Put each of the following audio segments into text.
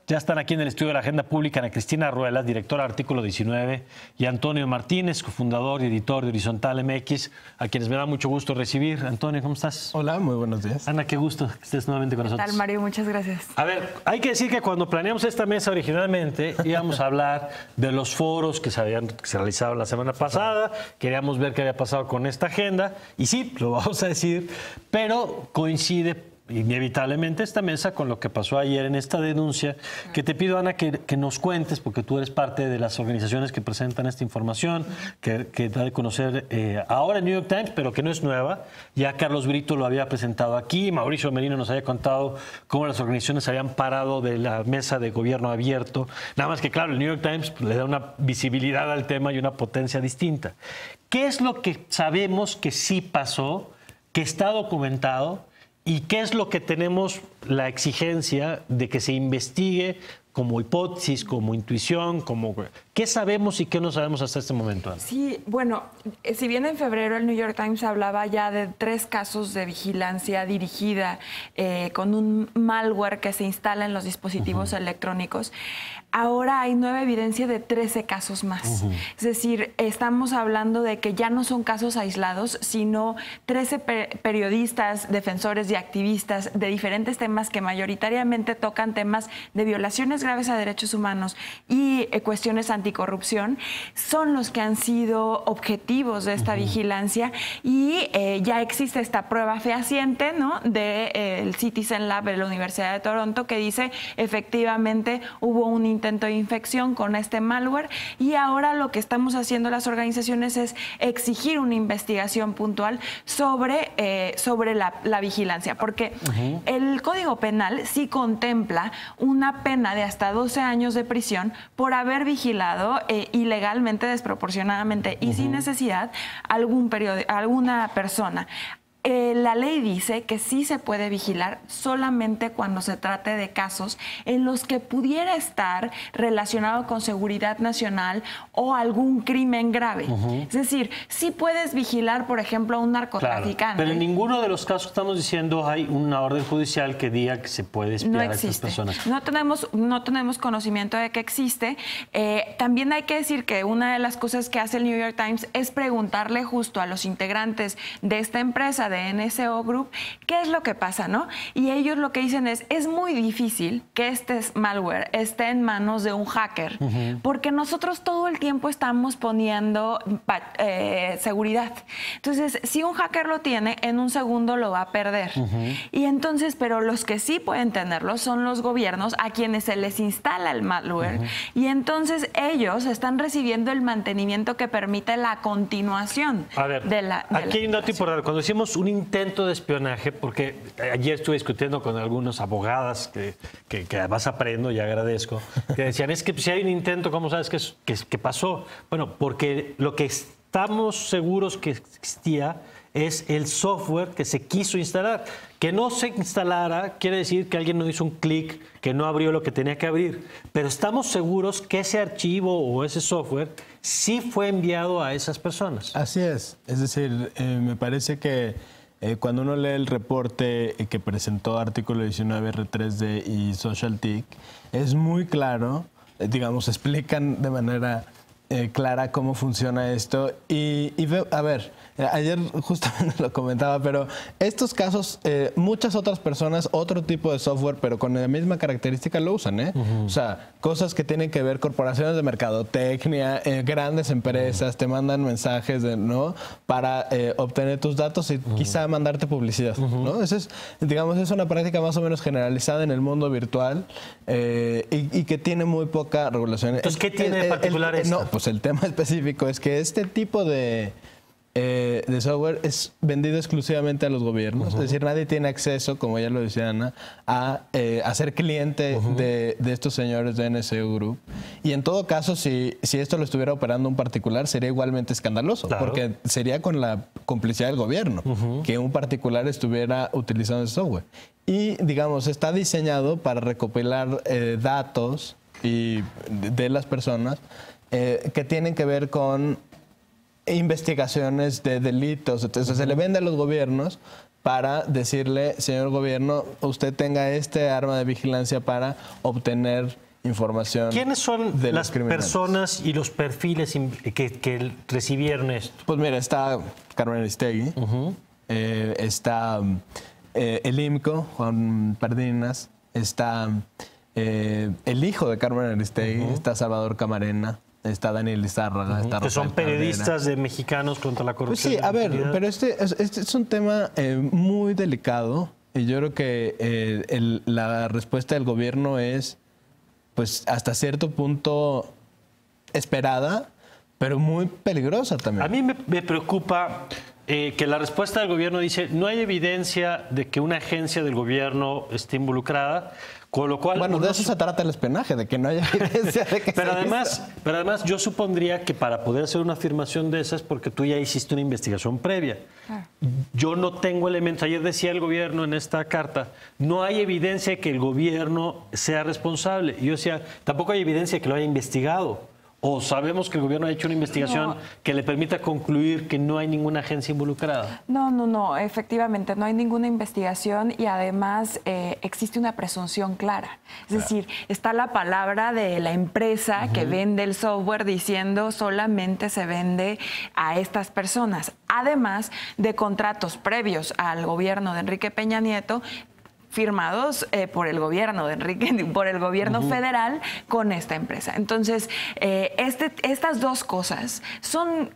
Ya están aquí en el estudio de la Agenda Pública Ana Cristina Ruelas, directora de Artículo 19, y Antonio Martínez, cofundador y editor de Horizontal MX, a quienes me da mucho gusto recibir. Antonio, ¿cómo estás? Hola, muy buenos días. Ana, qué gusto que estés nuevamente con nosotros. ¿Qué tal, Mario? Muchas gracias. A ver, hay que decir que cuando planeamos esta mesa originalmente íbamos a hablar de los foros que se realizaron la semana pasada, queríamos ver qué había pasado con esta agenda, y sí, lo vamos a decir, pero coincide inevitablemente esta mesa con lo que pasó ayer en esta denuncia, que te pido, Ana, que nos cuentes, porque tú eres parte de las organizaciones que presentan esta información, que da de conocer ahora en New York Times, pero que no es nueva. Ya Carlos Brito lo había presentado aquí, Mauricio Merino nos había contado cómo las organizaciones habían parado de la mesa de gobierno abierto. Nada más que, claro, el New York Times le da una visibilidad al tema y una potencia distinta. ¿Qué es lo que sabemos que sí pasó, que está documentado? ¿Y qué es lo que tenemos la exigencia de que se investigue como hipótesis, como intuición, qué sabemos y qué no sabemos hasta este momento, Ana? Sí, bueno, si bien en febrero el New York Times hablaba ya de 3 casos de vigilancia dirigida con un malware que se instala en los dispositivos electrónicos, ahora hay nueva evidencia de 13 casos más. Es decir, estamos hablando de que ya no son casos aislados, sino 13 periodistas, defensores y activistas de diferentes temas que mayoritariamente tocan temas de violaciones graves a derechos humanos y cuestiones anticorrupción, son los que han sido objetivos de esta vigilancia, y ya existe esta prueba fehaciente, ¿no?, del Citizen Lab de la Universidad de Toronto, que dice efectivamente hubo un intento de infección con este malware, y ahora lo que estamos haciendo las organizaciones es exigir una investigación puntual sobre la vigilancia, porque el Código Penal sí contempla una pena de hasta 12 años de prisión por haber vigilado ilegalmente, desproporcionadamente y sin necesidad alguna persona. La ley dice que sí se puede vigilar solamente cuando se trate de casos en los que pudiera estar relacionado con seguridad nacional o algún crimen grave. Es decir, sí puedes vigilar, por ejemplo, a un narcotraficante. Claro, pero en ninguno de los casos estamos diciendo hay una orden judicial que diga que se puede espiar a estas personas. No tenemos conocimiento de que existe. También hay que decir que una de las cosas que hace el New York Times es preguntarle justo a los integrantes de esta empresa, de NSO Group, qué es lo que pasa, ¿no? Y ellos lo que dicen es muy difícil que este malware esté en manos de un hacker, porque nosotros todo el tiempo estamos poniendo seguridad. Entonces, si un hacker lo tiene, en un segundo lo va a perder. Y entonces, pero los que sí pueden tenerlo son los gobiernos, a quienes se les instala el malware, y entonces ellos están recibiendo el mantenimiento que permite la continuación de la aquí hay un dato importante. Cuando decimos un intento de espionaje, porque ayer estuve discutiendo con algunas abogadas que además aprendo y agradezco, que decían, es que si hay un intento, ¿cómo sabes que pasó? Bueno, porque lo que estamos seguros que existía es el software que se quiso instalar. Que no se instalara quiere decir que alguien no hizo un clic, que no abrió lo que tenía que abrir. Pero estamos seguros que ese archivo o ese software sí fue enviado a esas personas. Así es. Es decir, me parece que cuando uno lee el reporte que presentó Artículo 19, R3D y SocialTIC, es muy claro, digamos, explican de manera clara cómo funciona esto. Y a ver, ayer justamente lo comentaba, pero estos casos, muchas otras personas, otro tipo de software, pero con la misma característica lo usan, ¿eh? O sea, cosas que tienen que ver, corporaciones de mercadotecnia, grandes empresas, te mandan mensajes, ¿no?, para obtener tus datos y quizá mandarte publicidad, ¿no? Eso es, digamos, es una práctica más o menos generalizada en el mundo virtual y que tiene muy poca regulación. Entonces, ¿qué tiene de particular esto? No, pues el tema específico es que este tipo de software es vendido exclusivamente a los gobiernos. Es decir, nadie tiene acceso, como ya lo decía Ana, a ser cliente de estos señores de NSO Group. Y en todo caso, si esto lo estuviera operando un particular, sería igualmente escandaloso, porque sería con la complicidad del gobierno que un particular estuviera utilizando ese software. Y, digamos, está diseñado para recopilar datos de las personas que tienen que ver con investigaciones de delitos. Entonces se le vende a los gobiernos para decirle, señor gobierno, usted tenga este arma de vigilancia para obtener información. ¿Quiénes son de las personas y los perfiles que recibieron esto? Pues mira, está Carmen Aristegui, está el IMCO, Juan Pardinas, está el hijo de Carmen Aristegui, está Salvador Camarena, está Daniel Lizárraga, está que son Rafael periodistas Cabrera. de Mexicanos contra la Pues corrupción. sí, a ver, pero este es un tema muy delicado y yo creo que la respuesta del gobierno es, pues, hasta cierto punto esperada, pero muy peligrosa también. A mí me preocupa que la respuesta del gobierno dice no hay evidencia de que una agencia del gobierno esté involucrada, con lo cual... Bueno, de eso se trata el espionaje, de que no haya evidencia de que pero además yo supondría que para poder hacer una afirmación de esas, porque tú ya hiciste una investigación previa. Yo no tengo elementos. Ayer decía el gobierno en esta carta, no hay evidencia de que el gobierno sea responsable. Y yo decía, tampoco hay evidencia de que lo haya investigado. ¿O sabemos que el gobierno ha hecho una investigación que le permita concluir que no hay ninguna agencia involucrada? No, efectivamente, no hay ninguna investigación y además existe una presunción clara. Es decir, está la palabra de la empresa que vende el software diciendo solamente se vende a estas personas, además de contratos previos al gobierno de Enrique Peña Nieto firmados por el gobierno de Enrique, por el gobierno federal con esta empresa. Entonces, estas dos cosas son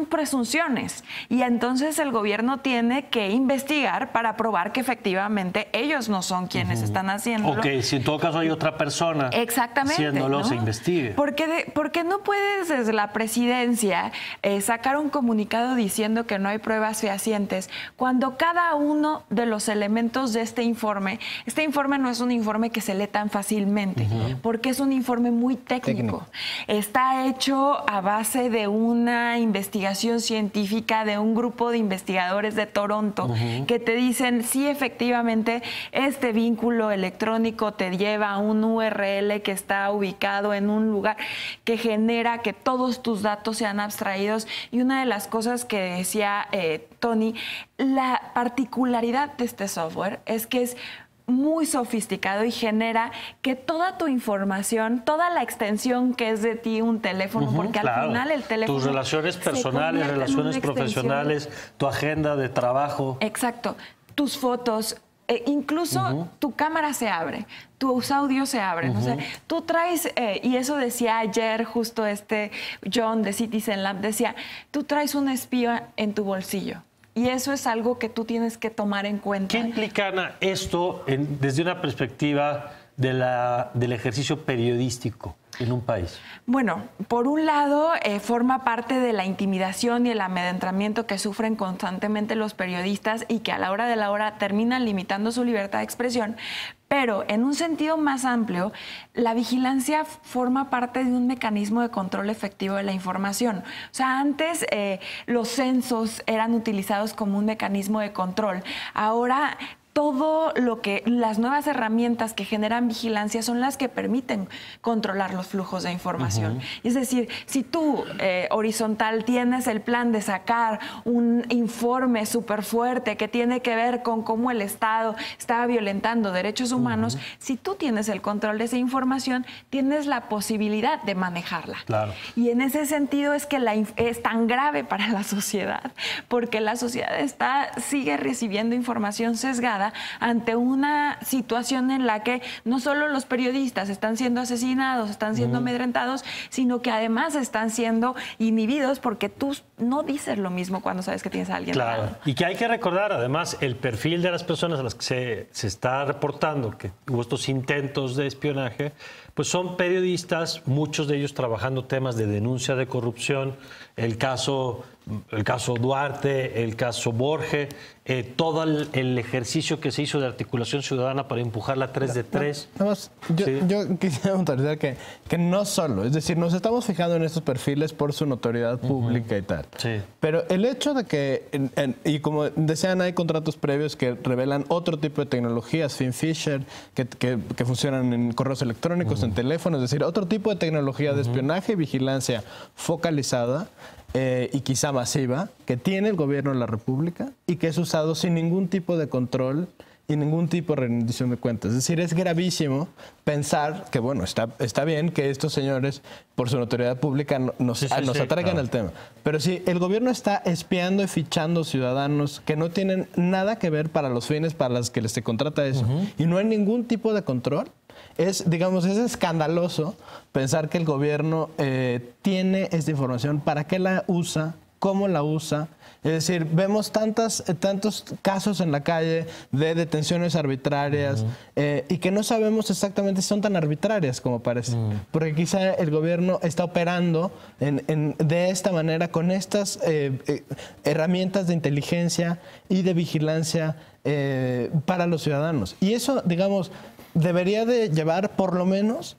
presunciones y entonces el gobierno tiene que investigar para probar que efectivamente ellos no son quienes están haciéndolo. Ok, si en todo caso hay otra persona haciéndolo, ¿no? se investigue. Porque no puedes desde la presidencia sacar un comunicado diciendo que no hay pruebas fehacientes cuando cada uno de los elementos de este informe no es un informe que se lee tan fácilmente, porque es un informe muy técnico. Está hecho a base de una investigación científica de un grupo de investigadores de Toronto que te dicen, sí, efectivamente, este vínculo electrónico te lleva a un URL que está ubicado en un lugar que genera que todos tus datos sean abstraídos. Y una de las cosas que decía Tony, la particularidad de este software es que es muy sofisticado y genera que toda tu información, toda la extensión que es de ti un teléfono, porque al final el teléfono... Tus relaciones personales, relaciones profesionales, tu agenda de trabajo. Exacto. Tus fotos, incluso tu cámara se abre, tus audios se abren. O sea, tú traes, y eso decía ayer justo John de Citizen Lab, decía, tú traes un espía en tu bolsillo. Y eso es algo que tú tienes que tomar en cuenta. ¿Qué implica, Ana, esto desde una perspectiva del ejercicio periodístico en un país? Bueno, por un lado, forma parte de la intimidación y el amedrentamiento que sufren constantemente los periodistas y que a la hora de la hora terminan limitando su libertad de expresión. Pero en un sentido más amplio, la vigilancia forma parte de un mecanismo de control efectivo de la información. O sea, antes los censos eran utilizados como un mecanismo de control. Ahora todo lo que las nuevas herramientas que generan vigilancia son las que permiten controlar los flujos de información. Es decir, si tú, Horizontal, tienes el plan de sacar un informe súper fuerte que tiene que ver con cómo el Estado estaba violentando derechos humanos, si tú tienes el control de esa información, tienes la posibilidad de manejarla. Claro. Y en ese sentido es que es tan grave para la sociedad, porque la sociedad sigue recibiendo información sesgada ante una situación en la que no solo los periodistas están siendo asesinados, están siendo amedrentados, sino que además están siendo inhibidos porque tú no dices lo mismo cuando sabes que tienes a alguien. Claro, y que hay que recordar además el perfil de las personas a las que se está reportando que hubo estos intentos de espionaje, pues son periodistas, muchos de ellos trabajando temas de denuncia de corrupción, el caso Duarte, el caso Borges, todo el ejercicio que se hizo de articulación ciudadana para empujar la 3 de 3. Nada más, yo quisiera puntualizar que no solo, es decir, nos estamos fijando en estos perfiles por su notoriedad pública y tal. Sí. Pero el hecho de que, y como decían, hay contratos previos que revelan otro tipo de tecnologías, FinFisher, que funcionan en correos electrónicos, en teléfonos, es decir, otro tipo de tecnología de espionaje y vigilancia focalizada, y quizá masiva que tiene el gobierno de la República y que es usado sin ningún tipo de control y ningún tipo de rendición de cuentas. Es decir, es gravísimo pensar que, bueno, está bien que estos señores, por su notoriedad pública, nos atraigan al tema. Pero si el gobierno está espiando y fichando ciudadanos que no tienen nada que ver para los fines para los que se contrata eso, y no hay ningún tipo de control, es escandaloso pensar que el gobierno tiene esta información, para qué la usa, cómo la usa. Es decir, vemos tantos casos en la calle de detenciones arbitrarias y que no sabemos exactamente si son tan arbitrarias como parece. Porque quizá el gobierno está operando de esta manera con estas herramientas de inteligencia y de vigilancia para los ciudadanos. Y eso, digamos, debería de llevar por lo menos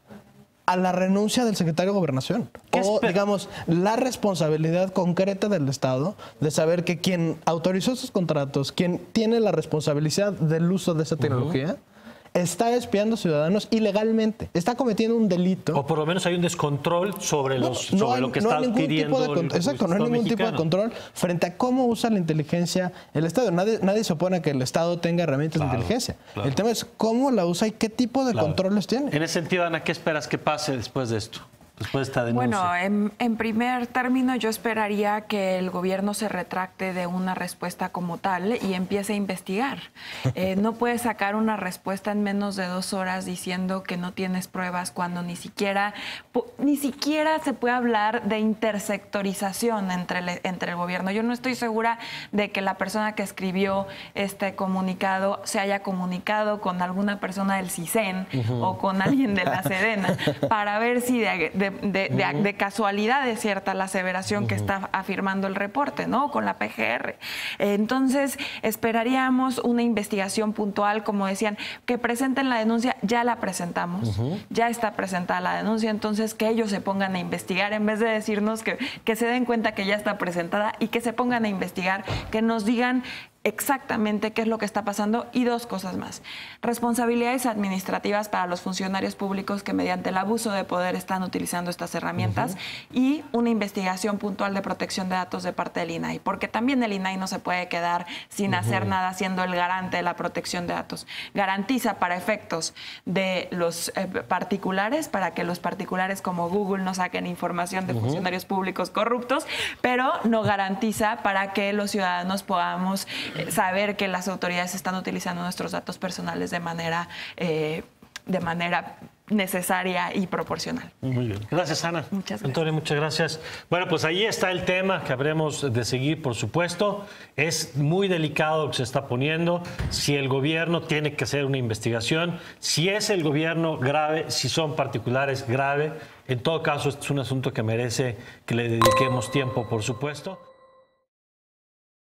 a la renuncia del secretario de Gobernación. O, digamos, la responsabilidad concreta del Estado de saber que quien autorizó esos contratos, quien tiene la responsabilidad del uso de esa tecnología, está espiando ciudadanos ilegalmente. Está cometiendo un delito. O por lo menos hay un descontrol sobre lo que está adquiriendo. Exacto, no hay ningún tipo de control frente a cómo usa la inteligencia el Estado. Nadie se opone a que el Estado tenga herramientas de inteligencia. Claro. El tema es cómo la usa y qué tipo de controles tiene. En ese sentido, Ana, ¿qué esperas que pase después de esto? Después de esta denuncia. Bueno, en primer término, yo esperaría que el gobierno se retracte de una respuesta como tal y empiece a investigar. No puedes sacar una respuesta en menos de 2 horas diciendo que no tienes pruebas cuando ni siquiera se puede hablar de intersectorización entre el gobierno. Yo no estoy segura de que la persona que escribió este comunicado se haya comunicado con alguna persona del CISEN o con alguien de la Sedena para ver si de casualidad es cierta la aseveración que está afirmando el reporte, ¿no? Con la PGR. Entonces, esperaríamos una investigación puntual, como decían, que presenten la denuncia. Ya la presentamos, ya está presentada la denuncia, entonces que ellos se pongan a investigar en vez de decirnos que se den cuenta que ya está presentada y que se pongan a investigar, que nos digan exactamente qué es lo que está pasando. Y 2 cosas más. Responsabilidades administrativas para los funcionarios públicos que mediante el abuso de poder están utilizando estas herramientas y una investigación puntual de protección de datos de parte del INAI, porque también el INAI no se puede quedar sin hacer nada siendo el garante de la protección de datos. Garantiza para efectos de los particulares, para que los particulares como Google no saquen información de funcionarios públicos corruptos, pero no garantiza para que los ciudadanos podamos saber que las autoridades están utilizando nuestros datos personales de manera necesaria y proporcional. Muy bien. Gracias, Ana. Muchas gracias. Antonio, muchas gracias. Bueno, pues ahí está el tema que habremos de seguir, por supuesto. Es muy delicado lo que se está poniendo. Si el gobierno tiene que hacer una investigación, si es el gobierno, grave, si son particulares, grave. En todo caso, este es un asunto que merece que le dediquemos tiempo, por supuesto.